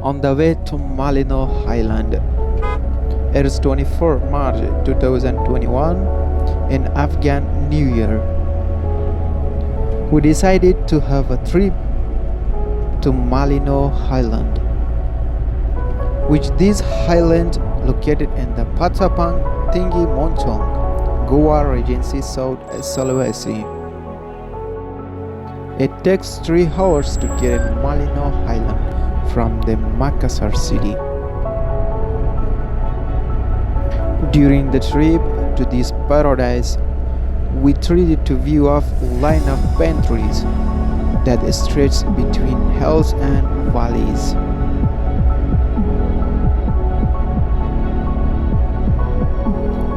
on the way to Malino Highland. It is 24 March 2021 in Afghan New Year. We decided to have a trip to Malino Highland, which this highland located in the pattapang Tinggimoncong, Gowa Regency, South Sulawesi. It takes 3 hours to get in Malino Highland from the Makassar city. During the trip to this paradise, we treated to view of line of pine trees that stretch between hills and valleys.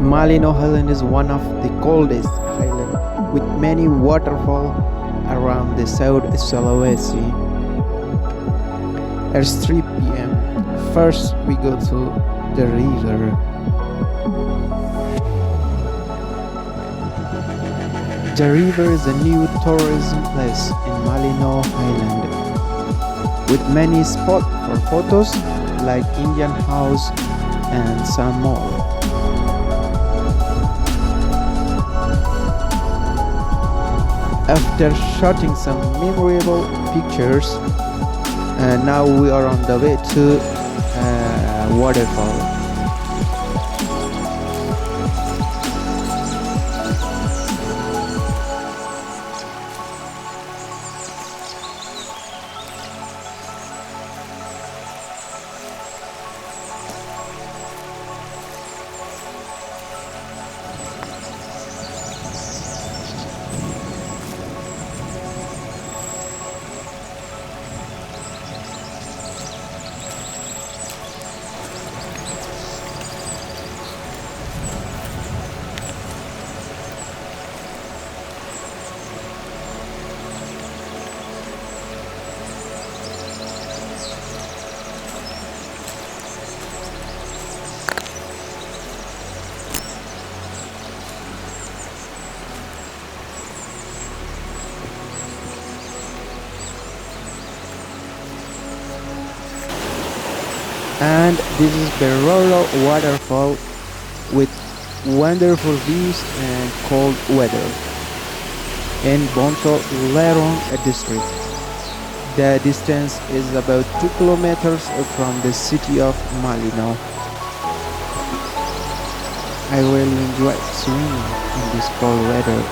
Malino Highland is one of the coldest highlands with many waterfalls around the South Sulawesi. It's 3 p.m. First we go to the river. The river is a new tourism place in Malino Highland, with many spots for photos like Indian house and some more. After shooting some memorable pictures, now we are on the way to Waterfall. And this is Biroro Waterfall with wonderful views and cold weather in bonto lerung district. The distance is about 2 kilometers from the city of Malino. I really enjoy swimming in this cold weather.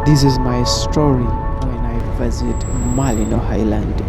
This is my story when I visit Malino Highland.